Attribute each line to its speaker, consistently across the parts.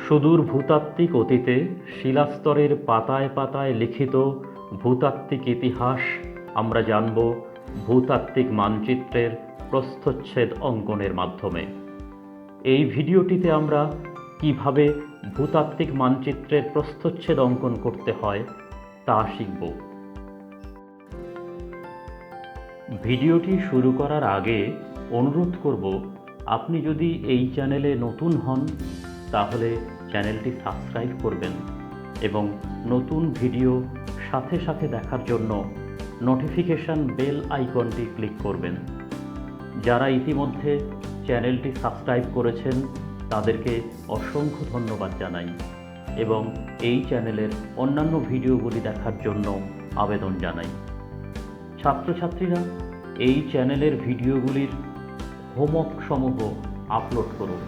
Speaker 1: সুদূর ভূতাত্ত্বিক অতীতে শিলাস্তরের পাতায় পাতায় লিখিত ভূতাত্ত্বিক ইতিহাস আমরা জানব ভূতাত্ত্বিক মানচিত্রের প্রস্থচ্ছেদ অঙ্কনের মাধ্যমে। এই ভিডিওটিতে আমরা কিভাবে ভূতাত্ত্বিক মানচিত্রের প্রস্থচ্ছেদ অঙ্কন করতে হয় তা শিখব। ভিডিওটি শুরু করার আগে অনুরোধ করব, আপনি যদি এই চ্যানেলে নতুন হন তাহলে চ্যানেলটি সাবস্ক্রাইব করবেন এবং নতুন ভিডিও সাথে সাথে দেখার জন্য নোটিফিকেশন বেল আইকনটি ক্লিক করবেন। যারা ইতিমধ্যে চ্যানেলটি সাবস্ক্রাইব করেছেন তাদেরকে অসংখ্য ধন্যবাদ জানাই এবং এই চ্যানেলের অন্যান্য ভিডিওগুলি দেখার জন্য আবেদন জানাই। ছাত্রছাত্রীরা এই চ্যানেলের ভিডিওগুলির হোমওয়ার্ক সমূহ আপলোড করুন।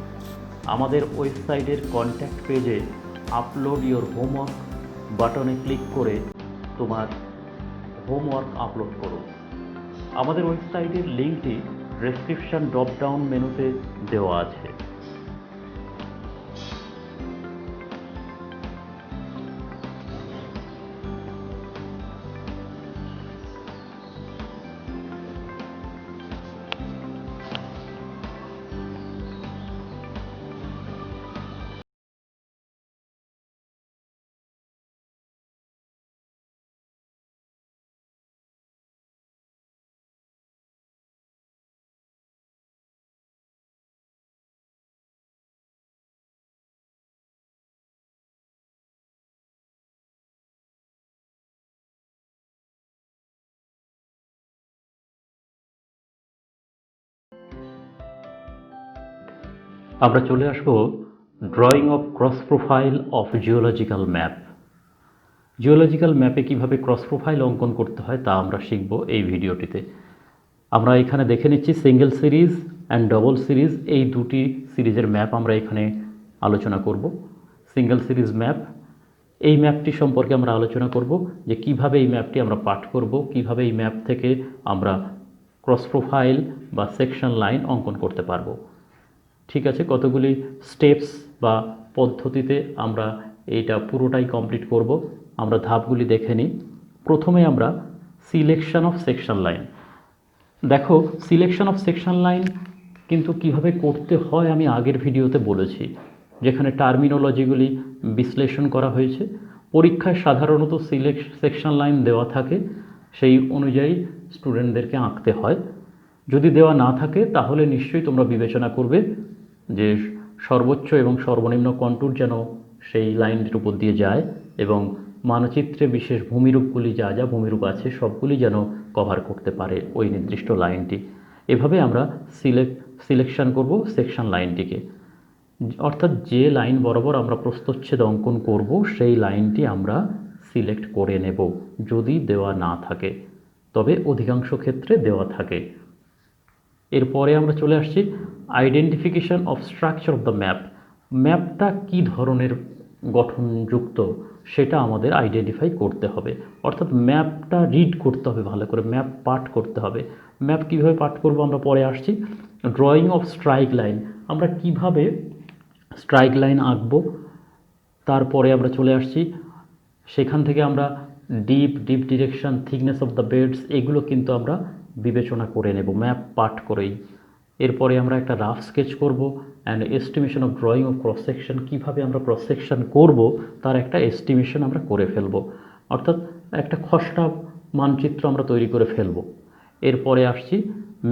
Speaker 1: আমাদের ওয়েবসাইটের কন্ট্যাক্ট পেজে আপলোড ইওর হোমওয়ার্ক বাটনে ক্লিক করে তোমার হোমওয়ার্ক আপলোড করো। আমাদের ওয়েবসাইটের লিঙ্কটি ডেসক্রিপশন ড্রপ ডাউন মেনুতে দেওয়া আছে। আমরা চলে আসব drawing of cross profile of geological map. Geological ম্যাপে কিভাবে ক্রস প্রোফাইল অঙ্কন করতে হয় তা আমরা শিখব এই ভিডিওটিতে। আমরা এখানে দেখে নিচ্ছি single series and double series, এই দুটি সিরিজের ম্যাপ আমরা এখানে আলোচনা করব। সিঙ্গেল সিরিজ ম্যাপ, এই ম্যাপটি সম্পর্কে আমরা আলোচনা করব যে কিভাবে এই ম্যাপটি আমরা পাঠ করব, কিভাবে এই ম্যাপ থেকে আমরা ক্রস প্রোফাইল বা সেকশন লাইন অঙ্কন করতে পারবো। ঠিক আছে, কতগুলি স্টেপস বা পদ্ধতিতে আমরা এইটা পুরোটাই কমপ্লিট করব। আমরা ধাপগুলি দেখে নিই। প্রথমে আমরা সিলেকশন অফ সেকশন লাইন। দেখো, সিলেকশন অফ সেকশন লাইন কিন্তু কিভাবে করতে হয় আমি আগের ভিডিওতে বলেছি, যেখানে টার্মিনোলজিগুলি বিশ্লেষণ করা হয়েছে। পরীক্ষায় সাধারণত সেকশন লাইন দেওয়া থাকে, সেই অনুযায়ী স্টুডেন্টদেরকে আঁকতে হয়। যদি দেওয়া না থাকে তাহলে নিশ্চয়ই তোমরা বিবেচনা করবে যে সর্বোচ্চ এবং সর্বনিম্ন কন্টুর যেন সেই লাইনটির উপর দিয়ে যায় এবং মানচিত্রে বিশেষ ভূমিরূপগুলি যা যা ভূমিরূপ আছে সবগুলি যেন কভার করতে পারে ওই নির্দিষ্ট লাইনটি। এভাবে আমরা সিলেকশন করব সেকশন লাইনটিকে, অর্থাৎ যে লাইন বরাবর আমরা প্রস্থচ্ছেদ অঙ্কন করব সেই লাইনটি আমরা সিলেক্ট করে নেব যদি দেওয়া না থাকে, তবে অধিকাংশ ক্ষেত্রে দেওয়া থাকে। এরপরে আমরা চলে আসছি identification of structure of the map. ম্যাপটা কী ধরনের গঠনযুক্ত সেটা আমাদের আইডেন্টিফাই করতে হবে, অর্থাৎ ম্যাপটা রিড করতে হবে ভালো করে, ম্যাপ পাঠ করতে হবে। ম্যাপ কীভাবে পাঠ করব আমরা পরে আসছি। ড্রয়িং অফ স্ট্রাইক লাইন, আমরা কিভাবে স্ট্রাইক লাইন আঁকবো তারপরে আমরা চলে আসছি। সেখান থেকে আমরা deep direction, thickness of the beds, এগুলো কিন্তু আমরা বিবেচনা করে নেব ম্যাপ পাঠ করেই। এরপরে আমরা একটা রাফ স্কেচ করব and estimation of drawing of cross section, কীভাবে আমরা ক্রস সেকশন করব তার একটা এস্টিমেশন আমরা করে ফেলব, অর্থাৎ একটা খসড়া মানচিত্র আমরা তৈরি করে ফেলব। এরপরে আসছি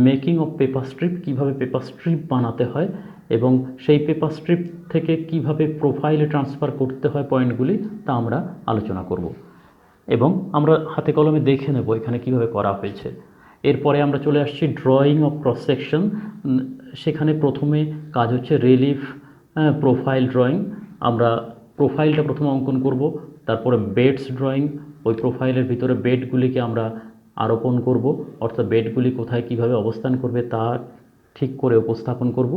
Speaker 1: মেকিং অফ পেপার স্ট্রিপ, কীভাবে পেপার স্ট্রিপ বানাতে হয় এবং সেই পেপার স্ট্রিপ থেকে কিভাবে প্রোফাইলে ট্রান্সফার করতে হয় পয়েন্টগুলি তা আমরা আলোচনা করব এবং আমরা হাতে কলমে দেখে নেব এখানে কিভাবে করা হয়েছে। এরপরে আমরা চলে আসছি ড্রয়িং অফ ক্রস সেকশন। সেখানে প্রথমে কাজ হচ্ছে রিলিফ প্রোফাইল ড্রয়িং। আমরা প্রোফাইলটা প্রথমে অঙ্কন করব, তারপরে বেডস ড্রয়িং, ওই প্রোফাইলের ভিতরে বেডগুলিকে আমরা আরোপণ করব, অর্থাৎ বেডগুলি কোথায় কিভাবে অবস্থান করবে তা ঠিক করে উপস্থাপন করব।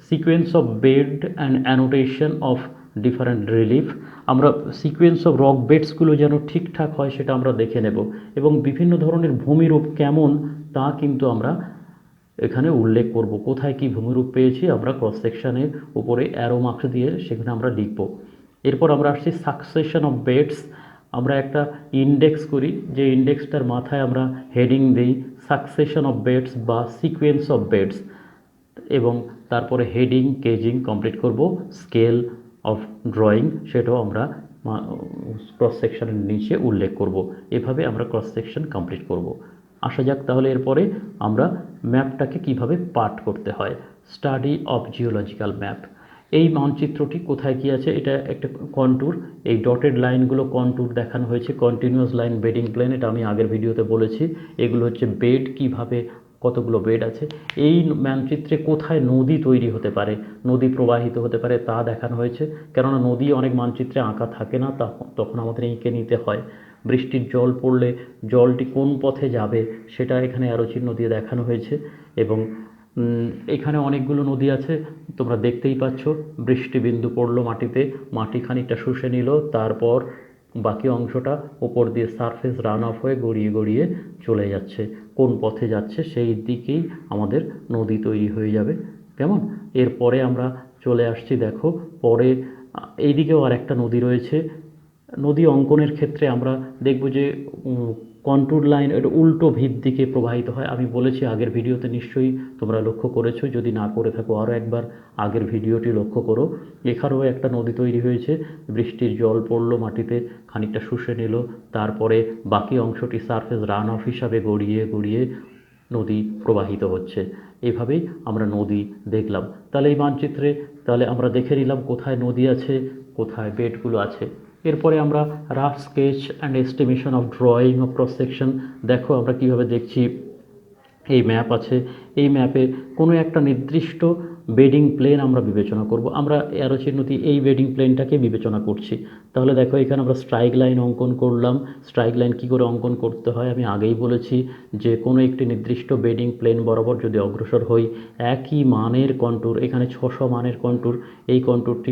Speaker 1: Sequence of bed and annotation of different relief, আমরা সিকোয়েন্স অফ রক বেডসগুলো যেন ঠিকঠাক হয় সেটা আমরা দেখে নেব এবং বিভিন্ন ধরনের ভূমিরূপ কেমন তা কিন্তু আমরা এখানে উল্লেখ করব কোথায় কি ভূমিরূপ পেয়েছি আমরা ক্রস সেকশনের উপরে অ্যারো মার্কস দিয়ে সেখানে আমরা লিখব। এরপর আমরা আসছি সাকসেশন অফ বেডস। আমরা একটা ইন্ডেক্স করি, যে ইন্ডেক্সটার মাথায় আমরা হেডিং দিই সাকসেশন অফ বেডস বা সিকোয়েন্স অফ বেডস, এবং তারপরে হেডিং কেজিং কমপ্লিট করব, স্কেল অফ ড্রয়িং সেটাও আমরা ক্রস সেকশনের নিচে উল্লেখ করব। এভাবে আমরা ক্রস সেকশন কমপ্লিট করব। আসা যাক তাহলে এরপরে আমরা ম্যাপটাকে কিভাবে পার্ট করতে হয়। Study of geological map. এই মানচিত্রটি কোথায় কি আছে, এটা একটা কন্ট্যুর, এই ডটেড লাইনগুলো কন্ট্যুর দেখানো হয়েছে, কন্টিনিউয়াস লাইন বেডিং প্লেন, এটা আমি আগের ভিডিওতে বলেছি। এগুলো হচ্ছে বেড, কিভাবে কতগুলো বেড আছে। এই মানচিত্রে কোথায় নদী তৈরি হতে পারে, নদী প্রবাহিত হতে পারে তা দেখানো হয়েছে, কেননা নদী অনেক মানচিত্রে আঁকা থাকে না, তখন আমাদের এঁকে নিতে হয়। বৃষ্টির জল পড়লে জলটি কোন পথে যাবে সেটা এখানে অ্যারো চিহ্ন দিয়ে দেখানো হয়েছে। এবং এখানে অনেকগুলো নদী আছে, তোমরা দেখতেই পাচ্ছ। বৃষ্টি বিন্দু পড়লো মাটিতে, মাটি খানিকটা শুষে নিল, তারপর বাকি অংশটা ওপর দিয়ে সারফেস রান অফ হয়ে গড়িয়ে গড়িয়ে চলে যাচ্ছে, কোন পথে যাচ্ছে সেই দিকেই আমাদের নদী তৈরি হয়ে যাবে। কেমন? এরপরে আমরা চলে আসছি, দেখো পরে এইদিকেও আর একটা নদী রয়েছে। নদী অঙ্কনের ক্ষেত্রে আমরা দেখব যে কন্ট্যুর লাইন এটা উল্টো ভিত দিকে প্রবাহিত হয়। আমি বলেছি আগের ভিডিওতে, নিশ্চয়ই তোমরা লক্ষ্য করেছো, যদি না করে থাকো আরও একবার আগের ভিডিওটি লক্ষ্য করো। এখানেও একটা নদী তৈরি হয়েছে, বৃষ্টির জল পড়লো মাটিতে, খানিকটা শুষে নিল, তারপরে বাকি অংশটি সারফেস রান অফ হিসাবে গড়িয়ে গড়িয়ে নদী প্রবাহিত হচ্ছে। এভাবেই আমরা নদী দেখলাম। তাহলে এই মানচিত্রে তাহলে আমরা দেখে নিলাম কোথায় নদী আছে, কোথায় বেডগুলো আছে। এরপরে আমরা rough sketch and estimation of drawing of cross section. দেখো আমরা কিভাবে দেখছি, এই ম্যাপ আছে, এই ম্যাপে কোনো একটা নির্দিষ্ট বেডিং প্লেন আমরা বিবেচনা করব। আমরা অ্যারো চিহ্ন দিয়ে এই বেডিং প্লেনটাকে বিবেচনা করছি। তাহলে দেখো এখানে আমরা স্ট্রাইক লাইন অঙ্কন করলাম। স্ট্রাইক লাইন কী করে অঙ্কন করতে হয় আমি আগেই বলেছি, যে কোনো একটি নির্দিষ্ট বেডিং প্লেন বরাবর যদি অগ্রসর হই, একই মানের কন্ট্যুর, এখানে 600 মানের কন্ট্যুর, এই কন্ট্যুরটি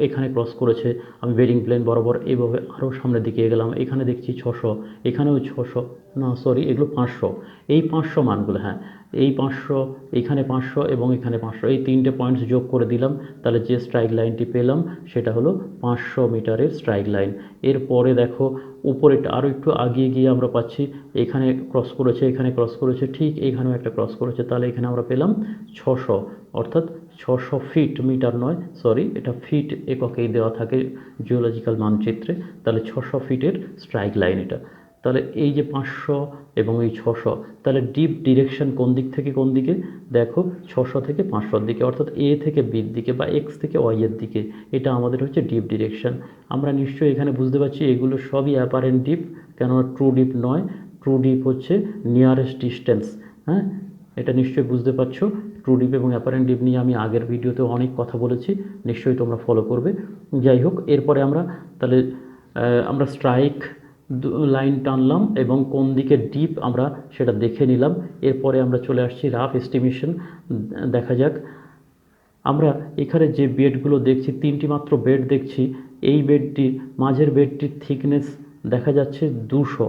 Speaker 1: এখানে ক্রস করেছে, আমি বেডিং প্লেন বরাবর এইভাবে আরও সামনের দিকে গেলাম, এখানে দেখছি 600, এখানেও 600, না সরি এগুলো 500, এই 500 মানগুলো, হ্যাঁ এই 500, এখানে 500 এবং এখানে 500, এই তিনটে পয়েন্টস যোগ করে দিলাম, তাহলে যে স্ট্রাইক লাইনটি পেলাম সেটা হলো 500 মিটারের স্ট্রাইক লাইন। এরপরে দেখো উপরেটা আরও একটু আগিয়ে গিয়ে আমরা পাচ্ছি এখানে ক্রস করেছে, এখানে ক্রস করেছে, ঠিক এখানেও একটা ক্রস করেছে, তাহলে এখানে আমরা পেলাম 600, অর্থাৎ 600 ফিট, মিটার নয় সরি, এটা ফিট এককেই দেওয়া থাকে জিওলজিক্যাল মানচিত্রে। তাহলে 600 ফিটের স্ট্রাইক লাইন এটা। তাহলে এই যে 500 এবং এই 600, তাহলে ডিপ ডিরেকশন কোন দিক থেকে কোন দিকে, দেখো 600 থেকে 500 দিকে, অর্থাৎ এ থেকে বির দিকে বা এক্স থেকে ওয়াই এর দিকে, এটা আমাদের হচ্ছে ডিপ ডিরেকশন। আমরা নিশ্চয়ই এখানে বুঝতে পারছি এগুলো সবই অ্যাপারেন্ট ডিপ, কেননা ট্রু ডিপ নয়, ট্রু ডিপ হচ্ছে নিয়ারেস্ট ডিস্টেন্স। হ্যাঁ, এটা নিশ্চয়ই বুঝতে পারছো। ট্রু ডিপ এবং অ্যাপারেন্ট ডিপ নিয়ে আমি আগের ভিডিওতে অনেক কথা বলেছি, নিশ্চয়ই তোমরা ফলো করবে। যাই হোক, এরপরে আমরা তাহলে আমরা স্ট্রাইক লাইন টানলাম এবং কোন দিকে ডিপ আমরা সেটা দেখে নিলাম। এরপরে আমরা চলে আসছি রাফ এস্টিমেশন। দেখা যাক, আমরা এখানে যে বেডগুলো দেখছি, 3টি মাত্র বেড দেখছি। এই বেডটির মাঝের বেডটির থিকনেস দেখা যাচ্ছে 200,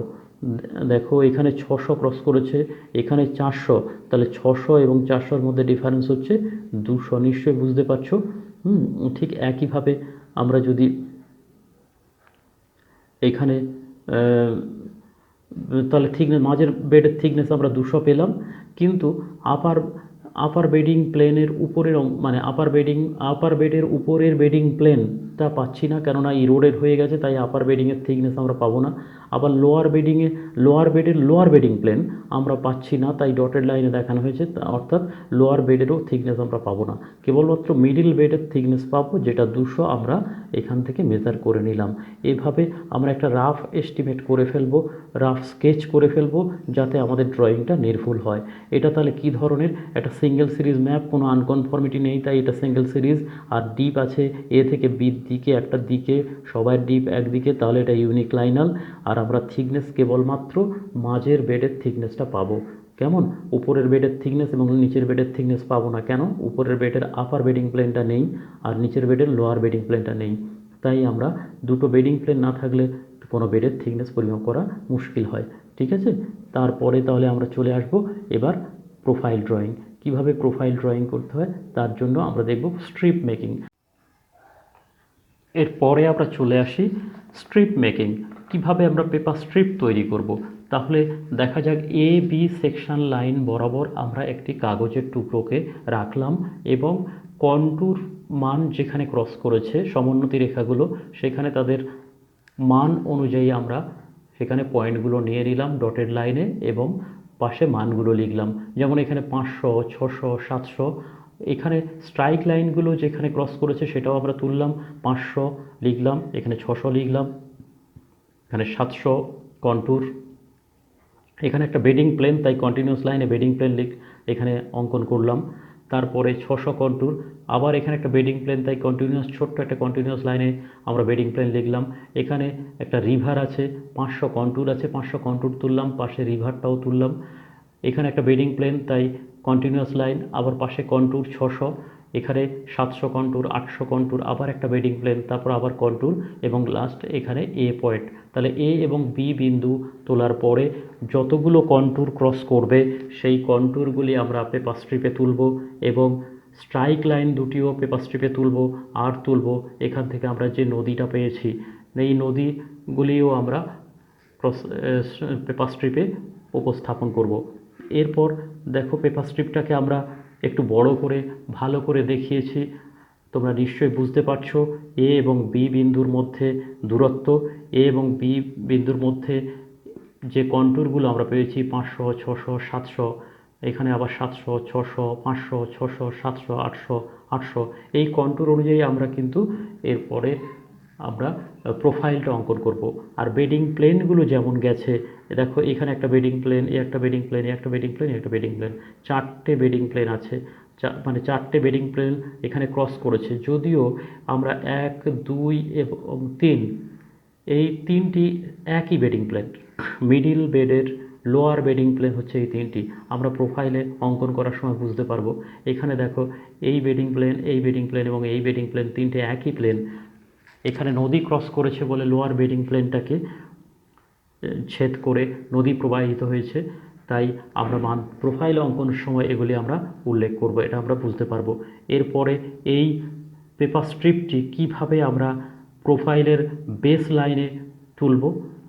Speaker 1: দেখো এখানে 600 ক্রস করেছে, এখানে 400, তাহলে 600 এবং 400-র মধ্যে ডিফারেন্স হচ্ছে 200, নিশ্চয়ই বুঝতে পারছো। ঠিক একইভাবে আমরা যদি এখানে তাহলে থিকনেস, মাঝের বেডের থিকনেস আমরা 200 পেলাম, কিন্তু আপার বেডিং প্লেনের উপরের মানে আপার বেডের উপরের বেডিং প্লেনটা পাচ্ছি না, কেননা ইরোডেড হয়ে গেছে, তাই আপার বেডিংয়ের থিকনেস আমরা পাবো না। আবার লোয়ার বেডের লোয়ার বেডিং প্লেন আমরা পাচ্ছি না, তাই ডটেড লাইনে দেখানো হয়েছে, অর্থাৎ লোয়ার বেডেরও থিকনেস আমরা পাবো না, কেবলমাত্র মিডিল বেডের থিকনেস পাবো, যেটা 200 আমরা এখান থেকে মেজার করে নিলাম। এভাবে আমরা একটা রাফ এস্টিমেট করে ফেলবো, রাফ স্কেচ করে ফেলবো, যাতে আমাদের ড্রয়িংটা নির্ভুল হয়। এটা তাহলে কি ধরনের একটা সিঙ্গেল সিরিজ ম্যাপ, কোনো আনকনফর্মিটি নেই, তাই এটা সিঙ্গেল সিরিজ। আর ডিপ আছে এ থেকে বির দিকে, একটা দিকে সবার ডিপ একদিকে, তাহলে এটা ইউনিক্লাইনাল। আর আমরা থিকনেস কেবলমাত্র মাঝের বেডের থিকনেসটা পাবো। কেমন? উপরের বেডের থিকনেস এবং নিচের বেডের থিকনেস পাবো না, কেন? উপরের বেডের আপার বেডিং প্লেনটা নেই আর নিচের বেডের লোয়ার বেডিং প্লেনটা নেই, তাই আমরা দুটো বেডিং প্লেন না থাকলে কোনো বেডের থিকনেস পরিমাপ করা মুশকিল হয়। ঠিক আছে, তারপরে তাহলে আমরা চলে আসবো এবার প্রোফাইল ড্রয়িং। কিভাবে প্রোফাইল ড্রয়িং করতে হয় তার জন্য আমরা দেখব স্ট্রিপ মেকিং। এরপরে আমরা চলে আসি স্ট্রিপ মেকিং, কিভাবে আমরা পেপার স্ট্রিপ তৈরি করব। তাহলে দেখা যাক এ বি সেকশন লাইন বরাবর আমরা একটি কাগজের টুকরোকে রাখলাম এবং কন্টুর মান যেখানে ক্রস করেছে সমোন্নতি রেখাগুলো, সেখানে তাদের মান অনুযায়ী আমরা সেখানে পয়েন্টগুলো নিয়ে নিলাম ডটেড লাইনে এবং পাশে মানগুলো লিখলাম। যেমন এখানে 500, 600, 700, এখানে স্ট্রাইক লাইনগুলো যেখানে ক্রস করেছে সেটাও আমরা তুললাম, 500 লিখলাম, এখানে 600 লিখলাম, এখানে 700 কন্টুর, এখানে একটা বেডিং প্লেন তাই কন্টিনিউয়াস লাইনে বেডিং প্লেন এখানে অঙ্কন করলাম। তারপরে 600 কন্টুর, আবার এখানে একটা বেডিং প্লেন তাই কন্টিনিউয়াস ছোট্ট একটা কন্টিনিউয়াস লাইনে আমরা বেডিং প্লেন লিখলাম। এখানে একটা রিভার আছে, 500 কন্টুর আছে, 500 কন্টুর তুললাম, পাশে রিভারটাও তুললাম। এখানে একটা বেডিং প্লেন তাই কন্টিনিউয়াস লাইন, আবার পাশে কন্টুর 600, এখানে 700 কন্টুর, 800 কন্টুর, আবার একটা বেডিং প্লেন, তারপর আবার কন্টুর এবং লাস্ট এখানে এ পয়েন্ট। তাহলে এ এবং বি বিন্দু তোলার পরে যতগুলো কন্টুর ক্রস করবে সেই কন্টুরগুলি আমরা পেপার স্ট্রিপে তুলব এবং স্ট্রাইক লাইন দুটিও পেপার স্ট্রিপে তুলব। আর তুলব এখান থেকে আমরা যে নদীটা পেয়েছি, এই নদীগুলিও আমরা পেপার স্ট্রিপে উপস্থাপন করব। এরপর দেখো পেপার স্ট্রিপটাকে আমরা একটু বড় করে ভালো করে দেখিয়েছি, তোমরা নিশ্চয়ই বুঝতে পারছো এ এবং বি বিন্দুর মধ্যে দূরত্ব, এ এবং বি বিন্দুর মধ্যে যে কন্টুরগুলো আমরা পেয়েছি 500, 600, 700, এখানে আবার 700, 600, 500, 600, 700, 800, 800, এই কন্টুর অনুযায়ী আমরা কিন্তু এরপরে আমরা প্রোফাইলটা অঙ্কন করব। আর বেডিং প্লেনগুলো যেমন গেছে, দেখো এখানে একটা বেডিং প্লেন, এ একটা বেডিং প্লেন, এ একটা বেডিং প্লেন, এ একটা বেডিং প্লেন, 4টে বেডিং প্লেন আছে, মানে 4টে বেডিং প্লেন এখানে ক্রস করেছে। যদিও আমরা 1, 2 এবং 3 এই 3টি একই বেডিং প্লেন, মিডিল বেডের লোয়ার বেডিং প্লেন হচ্ছে এই 3টি, আমরা প্রোফাইলে অঙ্কন করার সময় বুঝতে পারবো। এখানে দেখো এই বেডিং প্লেন, এই বেডিং প্লেন এবং এই বেডিং প্লেন 3টে একই প্লেন, এখানে নদী ক্রস করেছে বলে লোয়ার বেডিং প্লেনটাকে ছেদ করে নদী প্রবাহিত হয়েছে, তাই আমরা প্রোফাইল অঙ্কনের সময় এগুলি আমরা উল্লেখ করব, এটা আমরা বুঝতে পারবো। এরপরে এই পেপার স্ট্রিপটি কিভাবে আমরা প্রোফাইলের বেস লাইনে তুলব,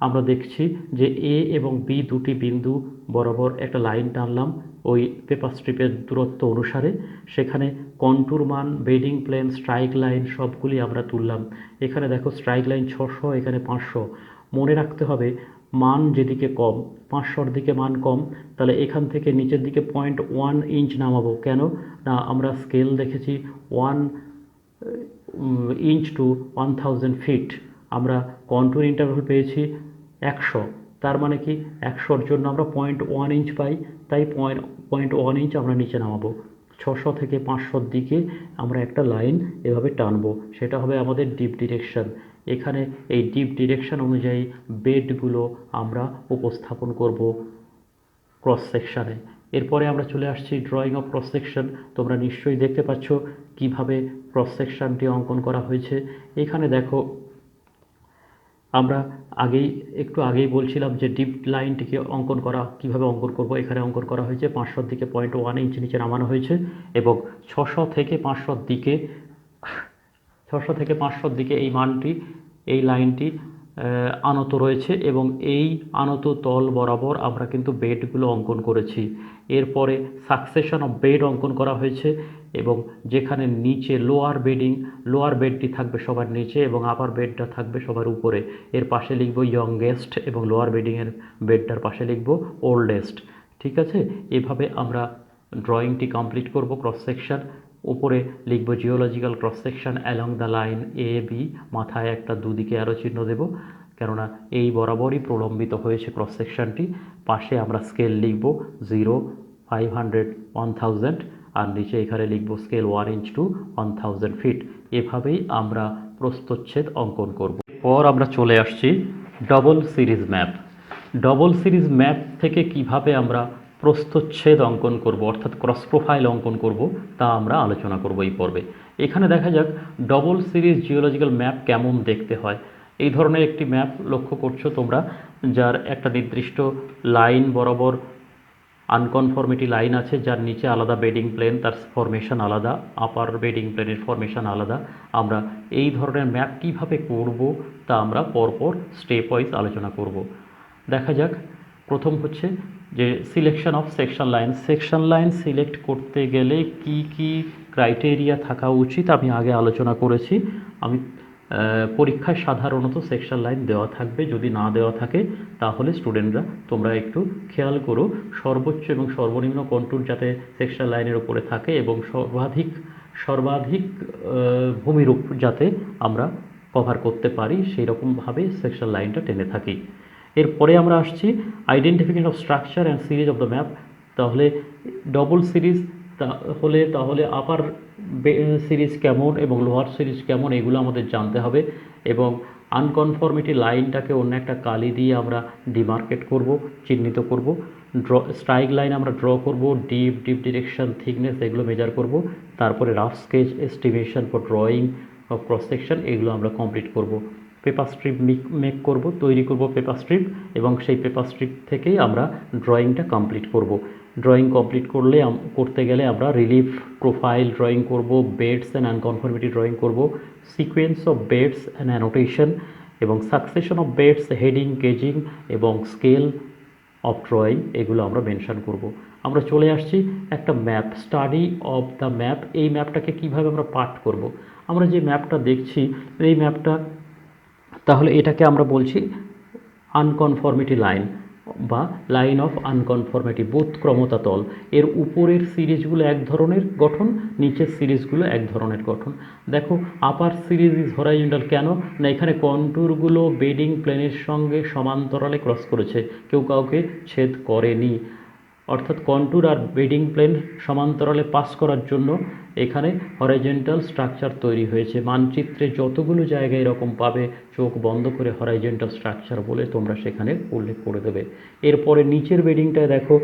Speaker 1: আমরা দেখছি যে এ এবং বি দুটি বিন্দু বরাবর একটা লাইন টানলাম ওই পেপার স্ট্রিপের দূরত্ব অনুসারে, সেখানে কন্টুর মান, বেডিং প্লেন, স্ট্রাইক লাইন সবগুলি আমরা তুললাম। এখানে দেখো স্ট্রাইক লাইন 600, এখানে 500, মনে রাখতে হবে মান যেদিকে কম, 500-র দিকে মান কম, তাহলে এখান থেকে নিচের দিকে 0.1 ইঞ্চ নামাবো। কেন না, আমরা স্কেল দেখেছি 1 ইঞ্চ টু 1000 ফিট, আমরা কন্টুর ইন্টারভ্যাল পেয়েছি 100, তার মানে কি 100-র জন্য আমরা 0.1 ইঞ্চ পাই, তাই 0.1 ইঞ্চ আমরা নিচে নামাবো। 600 থেকে 500-র দিকে আমরা একটা লাইন এভাবে টানবো, সেটা হবে আমাদের ডিপ ডিরেকশন। এখানে এই ডিপ ডিরেকশন অনুযায়ী বেডগুলো আমরা উপস্থাপন করব ক্রস সেকশানে। এরপরে আমরা চলে আসছি ড্রয়িং অফ ক্রস সেকশন। তোমরা নিশ্চয়ই দেখতে পাচ্ছ কিভাবে ক্রস সেকশনটি অঙ্কন করা হয়েছে। এখানে দেখো আমরা একটু আগেই বলছিলাম যে ডিপ লাইনটিকে অঙ্কন করা কিভাবে অঙ্কন করব। এখানে অঙ্কন করা হয়েছে 500-র দিকে 0.1 ইঞ্চ নিচে নামানো হয়েছে এবং 600 থেকে 500-র দিকে এই মানটি, এই লাইনটি আনত রয়েছে এবং এই আনত তল বরাবর আমরা কিন্তু বেডগুলো অঙ্কন করেছি। এরপরে সাকসেশন অফ বেড অঙ্কন করা হয়েছে এবং যেখানে নিচে লোয়ার বেডটি থাকবে সবার নিচে এবং আপার বেডটা থাকবে সবার উপরে। এর পাশে লিখব ইয়ংগেস্ট এবং লোয়ার বেডটার পাশে লিখব ওল্ডেস্ট। ঠিক আছে, এভাবে আমরা ড্রয়িংটি কমপ্লিট করব। ক্রস সেকশন উপরে লিখব geological cross section along the line A B, মাথায় একটা দুদিকে অ্যারো চিহ্ন দেব কেননা এই বরাবরই প্রলম্বিত হয়েছে ক্রস সেকশনটি। পাশে আমরা স্কেল লিখব 0, 500, 1000 আর নিচে এখানে লিখব স্কেল 1 ইঞ্চ টু 1000 ফিট। এভাবেই আমরা প্রস্থচ্ছেদ অঙ্কন করব। এরপর আমরা চলে আসছি double series map. Double series map থেকে কিভাবে আমরা প্রস্থচ্ছেদ অঙ্কন করব অর্থাৎ ক্রস প্রোফাইল অঙ্কন করব তা আমরা আলোচনা করব এই পর্বে। এখানে দেখা যাক ডবল সিরিজ জিওলজিক্যাল ম্যাপ কেমন দেখতে হয়। এই ধরনের একটি ম্যাপ লক্ষ্য করছো তোমরা, যার একটা নির্দিষ্ট লাইন বরাবর আনকনফর্মিটি লাইন আছে যার নিচে আলাদা বেডিং প্লেন, তার ফরমেশন আলাদা, আপার বেডিং প্লেনের ফরমেশন আলাদা। আমরা এই ধরনের ম্যাপ কিভাবে করব তা আমরা পরপর স্টেপ ওয়াইজ আলোচনা করব। দেখা যাক, প্রথম হচ্ছে যে selection of section line. Section line select করতে গেলে কি কি ক্রাইটেরিয়া থাকা উচিত আমি আগে আলোচনা করেছি। আমি পরীক্ষায় সাধারণত সেকশন লাইন দেওয়া থাকবে, যদি না দেওয়া থাকে তাহলে স্টুডেন্টরা তোমরা একটু খেয়াল করো সর্বোচ্চ এবং সর্বনিম্ন কন্ট্যুর যাতে সেকশন লাইনের উপরে থাকে এবং সর্বাধিক ভূমিরূপ যাতে আমরা কভার করতে পারি সেই রকমভাবে সেকশন লাইনটা টেনে থাকি। এরপরে আমরা আসছি identification of structure and series of the map. তাহলে ডবল সিরিজ তাহলে আপার সিরিজ কেমন এবং লোয়ার সিরিজ কেমন এগুলো আমাদের জানতে হবে, এবং আনকনফর্মিটি লাইনটাকে অন্য একটা কালি দিয়ে আমরা ডিমার্কেট করব, চিহ্নিত করব। স্ট্রাইক লাইন আমরা ড্র করব, ডিপ ডিরেকশন, থিকনেস এগুলো মেজার করব। তারপরে rough sketch, estimation for drawing of cross section এগুলো আমরা কমপ্লিট করব। পেপার স্ট্রিপ তৈরি করব পেপার স্ট্রিপ, এবং সেই পেপার স্ট্রিপ থেকেই আমরা ড্রয়িংটা কমপ্লিট করব। ড্রয়িং কমপ্লিট করতে গেলে আমরা রিলিফ প্রোফাইল ড্রয়িং করব, বেডস অ্যান্ড আনকনফর্মিটি ড্রয়িং করব, sequence of beds and annotation এবং succession of beds, heading, gauging এবং স্কেল অফ ড্রয়িং এগুলো আমরা মেনশন করব। আমরা চলে আসছি একটা map, study of the map. এই ম্যাপটাকে কিভাবে আমরা পার্ট করব। আমরা যে ম্যাপটা দেখছি এই ম্যাপটা, তাহলে এটাকে আমরা বলছি আনকনফর্মিটি লাইন বা লাইন অফ আনকনফর্মিটি, বোধক্রমতা তল। এর উপরের সিরিজগুলো এক ধরনের গঠন, নিচের সিরিজগুলো এক ধরনের গঠন। দেখো, আপার সিরিজ ইজ হরাইজন্টাল কেন না, এখানে কন্টুরগুলো বেডিং প্লেনের সঙ্গে সমান্তরালে ক্রস করেছে, কেউ কাউকে ছেদ করেনি। অর্থাৎ কন্টুর আর বেডিং প্লেন সমান্তরালে পাস করার জন্য এখানে হরাইজন্টাল স্ট্রাকচার তৈরি হয়েছে। মানচিত্রে যতগুলো জায়গায় এরকম পাবে, চোখ বন্ধ করে হরাইজন্টাল স্ট্রাকচার বলে তোমরা সেখানে উল্লেখ করে দেবে। এরপরে নিচের বেডিংটায় দেখো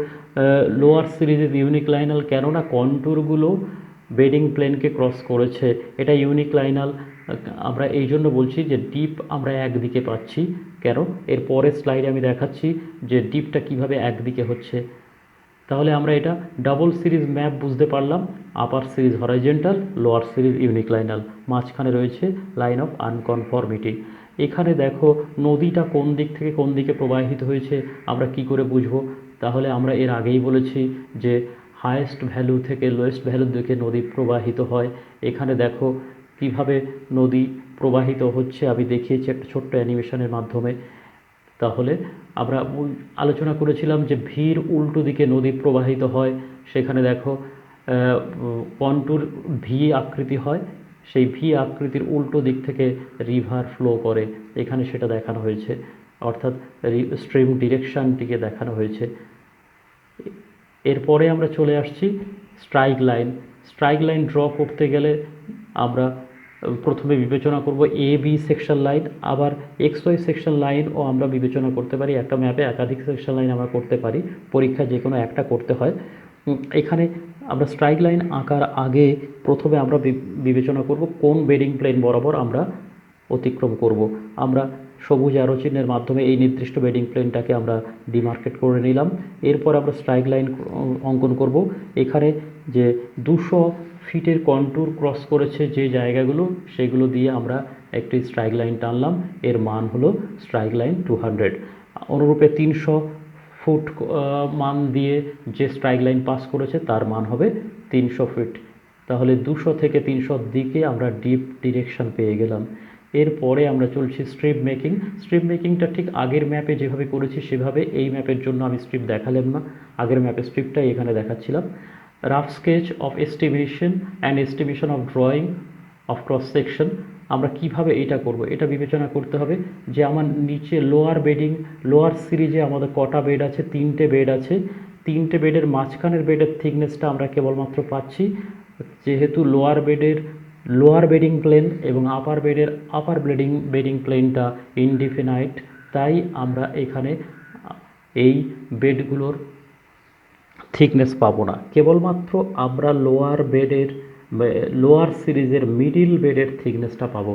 Speaker 1: লোয়ার সিরিজের ইউনিক্লাইনাল, কেননা কন্টুরগুলো বেডিং প্লেনকে ক্রস করেছে, এটা ইউনিক্লাইনাল। আমরা এই জন্য বলছি যে ডিপ আমরা একদিকে পাচ্ছি। কেন, এর পরের স্লাইডে আমি দেখাচ্ছি যে ডিপটা কিভাবে একদিকে হচ্ছে। তাহলে আমরা এটা ডাবল সিরিজ ম্যাপ বুঝতে পারলাম। আপার সিরিজ হরাইজন্টাল, লোয়ার সিরিজ ইউনিক্লাইনাল, মাঝখানে রয়েছে লাইন অফ আনকনফর্মিটি। এখানে দেখো নদীটা কোন দিক থেকে কোন দিকে প্রবাহিত হয়েছে আমরা কি করে বুঝবো। তাহলে আমরা এর আগেই বলেছি যে হায়েস্ট ভ্যালু থেকে লোয়েস্ট ভ্যালুর দিকে নদী প্রবাহিত হয়। এখানে দেখো কিভাবে নদী প্রবাহিত হচ্ছে, আমি দেখিয়েছি একটা ছোট্ট অ্যানিমেশনের মাধ্যমে। তাহলে আমরা আলোচনা করেছিলাম যে ভির উল্টো দিকে নদী প্রবাহিত হয়। সেখানে দেখো কন্টুর ভি আকৃতি হয়, সেই ভি আকৃতির উল্টো দিক থেকে রিভার ফ্লো করে, এখানে সেটা দেখানো হয়েছে, অর্থাৎ স্ট্রিম ডিরেকশানটিকে দেখানো হয়েছে। এরপরে আমরা চলে আসছি strike line. Strike line draw করতে গেলে আমরা প্রথমে বিবেচনা করব এ বি সেকশন লাইন, আবার এক্স ওয়াই সেকশন লাইনও আমরা বিবেচনা করতে পারি। একটা ম্যাপে একাধিক সেকশন লাইন আমরা করতে পারি, পরীক্ষায় যে কোনো একটা করতে হয়। এখানে আমরা স্ট্রাইক লাইন আঁকার আগে প্রথমে আমরা বিবেচনা করব কোন বেডিং প্লেন বরাবর আমরা অতিক্রম করব। আমরা সবুজ অ্যারো চিহ্নের মাধ্যমে এই নির্দিষ্ট বেডিং প্লেনটাকে আমরা ডিমার্কেট করে নিলাম। এরপর আমরা স্ট্রাইক লাইন অঙ্কন করব। এখানে যে 200 ফিটের কন্টুর ক্রস করেছে যে জায়গাগুলো, সেগুলো দিয়ে আমরা একটি স্ট্রাইক লাইন টানলাম, এর মান হলো স্ট্রাইক লাইন 200। অনুরূপে 300 ফুট মান দিয়ে যে স্ট্রাইক লাইন পাস করেছে তার মান হবে 300 ফিট। তাহলে 200 থেকে 300 দিকে আমরা ডিপ ডিরেকশন পেয়ে গেলাম। এরপরে আমরা চলছি স্ট্রিপ মেকিং। স্ট্রিপ মেকিংটা ঠিক আগের ম্যাপে যেভাবে করেছি সেভাবে এই ম্যাপের জন্য আমি স্ট্রিপ দেখালাম না, আগের ম্যাপের স্ট্রিপটাই এখানে দেখাচ্ছিলাম। Rough sketch of estimation of drawing of cross section. আমরা কিভাবে এটা করব, এটা বিবেচনা করতে হবে যে আমার নিচে লোয়ার সিরিজে আমাদের কটা বেড আছে, 3টে বেড আছে। 3টে বেডের মাঝখানের বেডের থিকনেসটা আমরা কেবলমাত্র পাচ্ছি, যেহেতু লোয়ার বেডিং প্লেন এবং আপার বেডিং প্লেনটা ইনডিফিনাইট, তাই আমরা এখানে এই বেডগুলোর থিকনেস পাবো না। কেবলমাত্র আমরা লোয়ার সিরিজের মিডিল বেডের থিকনেসটা পাবো।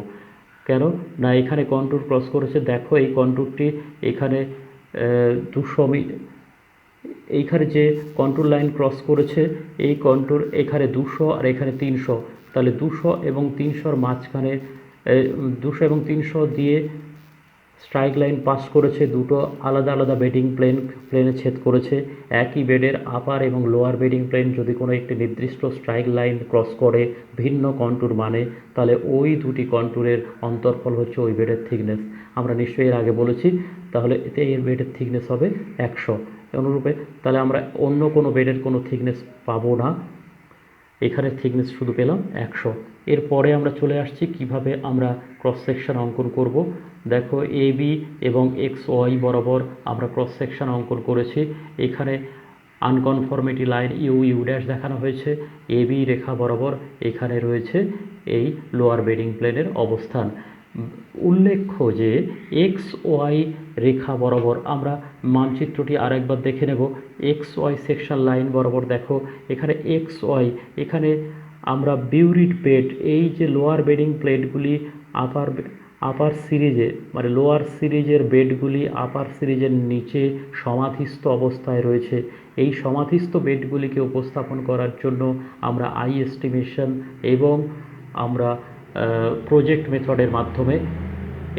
Speaker 1: কেন না, এখানে কন্টুর ক্রস করেছে, দেখো এই কন্টুরটি এখানে এইখানে যে কন্ট্রোল লাইন ক্রস করেছে, এই কন্ট্রোল এখানে 200 আর এখানে 300, তাহলে 200 এবং 300-র মাঝখানে 200 এবং 300 দিয়ে স্ট্রাইক লাইন পাস করেছে, দুটো আলাদা আলাদা বেডিং প্লেনে ছেদ করেছে। একই বেডের আপার এবং লোয়ার বেডিং প্লেন যদি কোনো একটি নির্দিষ্ট স্ট্রাইক লাইন ক্রস করে ভিন্ন কন্ট্যুর মানে, তাহলে ওই দুটি কন্ট্যুরের অন্তর্ফল হচ্ছে ওই বেডের থিকনেস। আমরা নিশ্চয়ই এর আগে বলেছি। তাহলে এতে এর বেডের থিকনেস হবে 100। অনুরূপে তাহলে আমরা অন্য কোনো বেডের কোনো থিকনেস পাবো না, এখানে থিকনেস শুধু পেলাম 100। এরপরে আমরা চলে আসছি কিভাবে আমরা ক্রস সেকশন অঙ্কন করব। দেখো এ বি এবং এক্স ওয়াই বরাবর আমরা ক্রস সেকশন অঙ্কন করেছি। এখানে আনকনফর্মিটি লাইন ইউ ইউ ড্যাশ দেখানো হয়েছে। এ বি রেখা বরাবর এখানে রয়েছে এই লোয়ার বেডিং প্লেনের অবস্থান। উল্লেখ্য যে এক্স ওয়াই রেখা বরাবর আমরা মানচিত্রটি আরেকবার দেখে নেব। এক্স ওয়াই সেকশন লাইন বরাবর দেখো এখানে এক্স ওয়াই, এখানে আমরা বিউরিড বেড, এই যে লোয়ার বেডিং প্লেটগুলি আপার সিরিজে মানে লোয়ার সিরিজের বেডগুলি আপার সিরিজের নিচে সমাধিস্থ অবস্থায় রয়েছে। এই সমাধিস্থ বেডগুলিকে উপস্থাপন করার জন্য আমরা আই এস্টিমেশন এবং আমরা প্রজেক্ট মেথডের মাধ্যমে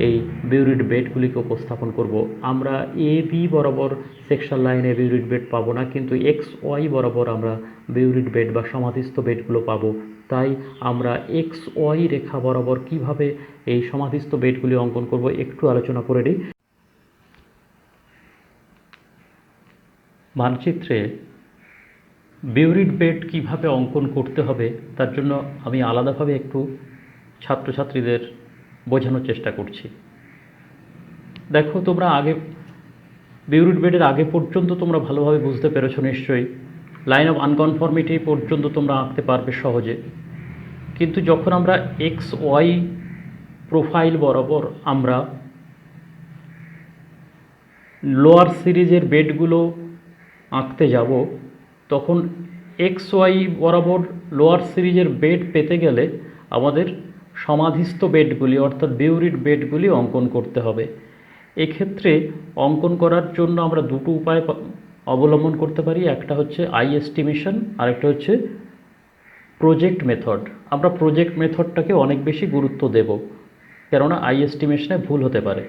Speaker 1: এই বিউরিড বেডগুলিকে উপস্থাপন করব। আমরা এ বি বরাবর সেকশন লাইনে বিউরিড বেড পাবো না, কিন্তু এক্স ওয়াই বরাবর আমরা বিউরিড বেড বা সমাধিস্থ বেডগুলো পাবো। তাই আমরা এক্স ওয়াই রেখা বরাবর কিভাবে এই সমাধিস্থ বেডগুলি অঙ্কন করব একটু আলোচনা করে নিই। মানচিত্রে বিউরিড বেড কিভাবে অঙ্কন করতে হবে তার জন্য আমি আলাদাভাবে একটু ছাত্রছাত্রীদের বোঝানোর চেষ্টা করছি। দেখো তোমরা আগে বিউরিড বেডের আগে পর্যন্ত তোমরা ভালোভাবে বুঝতে পেরেছো নিশ্চয়ই। লাইন অফ আনকনফর্মিটি পর্যন্ত তোমরা আঁকতে পারবে সহজে। কিন্তু যখন আমরা এক্স ওয়াই প্রোফাইল বরাবর আমরা লোয়ার সিরিজের বেডগুলো আঁকতে যাব, তখন এক্স ওয়াই বরাবর লোয়ার সিরিজের বেড পেতে গেলে আমাদের সমাধিস্থ বেডগুলি অর্থাৎ বিউরিড বেডগুলি অঙ্কন করতে হবে। এক্ষেত্রে অঙ্কন করার জন্য আমরা দুটো উপায় অবলম্বন করতে পারি। একটা হচ্ছে আই এস্টিমেশন আর একটা হচ্ছে প্রজেক্ট মেথড। আমরা প্রজেক্ট মেথডটাকে অনেক বেশি গুরুত্ব দেব, কেননা আই এস্টিমেশনে ভুল হতে পারে।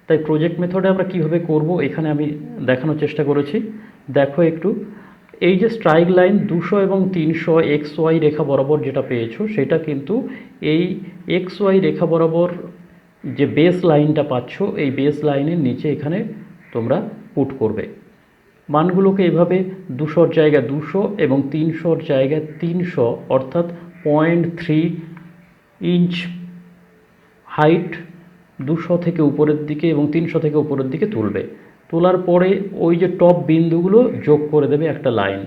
Speaker 1: তাই প্রজেক্ট মেথডে আমরা কিভাবে করব এখানে আমি দেখানোর চেষ্টা করেছি। দেখো একটু, এই যে স্ট্রাইক লাইন 200 এবং 300 এক্স ওয়াই রেখা বরাবর যেটা পেয়েছো, সেটা কিন্তু এই এক্স ওয়াই রেখা বরাবর যে বেস লাইনটা পাচ্ছ, এই বেস লাইনের নিচে এখানে তোমরা পুট করবে মানগুলোকে। এভাবে 200-র জায়গায় 200 এবং 300-র জায়গায় 300, অর্থাৎ 0.3 ইঞ্চ হাইট 200 থেকে উপরের দিকে এবং 300 থেকে উপরের দিকে তুলবে। তোলার পরে ওই যে টপ বিন্দুগুলো যোগ করে দেবে একটা লাইন।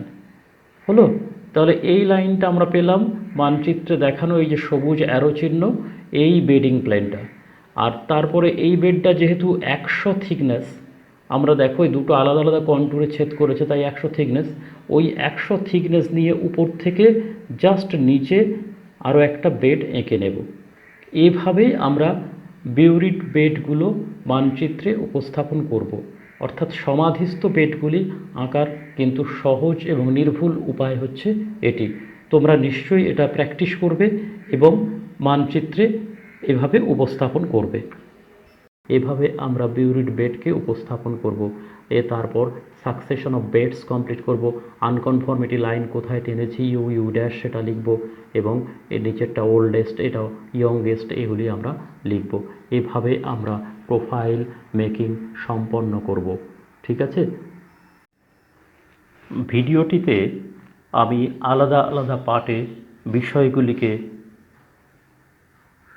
Speaker 1: হলো? তাহলে এই লাইনটা আমরা পেলাম মানচিত্রে দেখানো এই যে সবুজ অ্যারো চিহ্ন, এই বেডিং প্লেনটা। আর তারপরে এই বেডটা যেহেতু 100 থিকনেস, আমরা দেখো এই দুটো আলাদা আলাদা কন্ট্যুরে ছেদ করেছে, তাই 100 থিকনেস। ওই 100 থিকনেস নিয়ে উপর থেকে জাস্ট নিচে আরও একটা বেড এঁকে নেব। এভাবেই আমরা বিউরিড বেডগুলো মানচিত্রে উপস্থাপন করব। অর্থাৎ সমাধিস্থ বেডগুলি আঁকার কিন্তু সহজ এবং নির্ভুল উপায় হচ্ছে এটি। তোমরা নিশ্চয়ই এটা প্র্যাকটিস করবে এবং মানচিত্রে এভাবে উপস্থাপন করবে। এভাবে আমরা বিউরিড বেডকে উপস্থাপন করব। তারপর সাকসেশন অফ বেডস কমপ্লিট করব। আনকনফর্মিটি লাইন কোথায় টেনেছি, ইউ ইউ ড্যাশ, সেটা লিখব এবং এর নিচেরটা ওল্ডেস্ট, এটা ইয়ংগেস্ট, এগুলি আমরা লিখব। এভাবে আমরা প্রোফাইল মেকিং সম্পন্ন করব। ঠিক আছে? ভিডিওটিতে আমি আলাদা আলাদা পার্টে বিষয়গুলিকে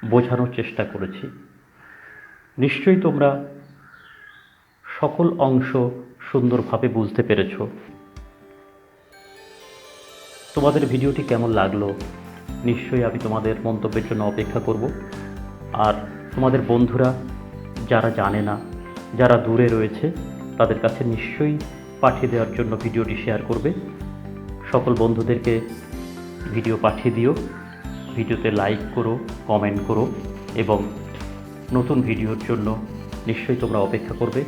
Speaker 1: বোঝানোর চেষ্টা করেছি। নিশ্চয়ই তোমরা সকল অংশ সুন্দরভাবে বুঝতে পেরেছ। তোমাদের ভিডিওটি কেমন লাগলো নিশ্চয়ই আমি তোমাদের মন্তব্যের জন্য অপেক্ষা করব। আর তোমাদের বন্ধুরা যারা জানে না, যারা দূরে রয়েছে, তাদের কাছে নিশ্চয়ই পাঠিয়ে দেওয়ার জন্য ভিডিওটি শেয়ার করবে। সকল বন্ধুদেরকে ভিডিও পাঠিয়ে দিও। ভিডিওতে লাইক করো, কমেন্ট করো এবং নতুন ভিডিওর জন্য নিশ্চয়ই তোমরা অপেক্ষা করবে।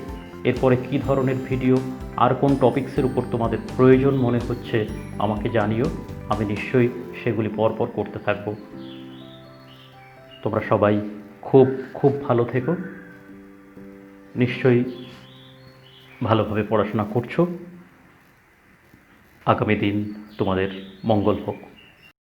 Speaker 1: এরপরে কী ধরনের ভিডিও আর কোন টপিকসের উপর তোমাদের প্রয়োজন মনে হচ্ছে আমাকে জানিও, আমি নিশ্চয়ই সেগুলি পরপর করতে থাকব। তোমরা সবাই খুব খুব ভালো থেকো, নিশ্চয়ই ভালোভাবে পড়াশোনা করছো। আগামী দিন তোমাদের মঙ্গল হোক।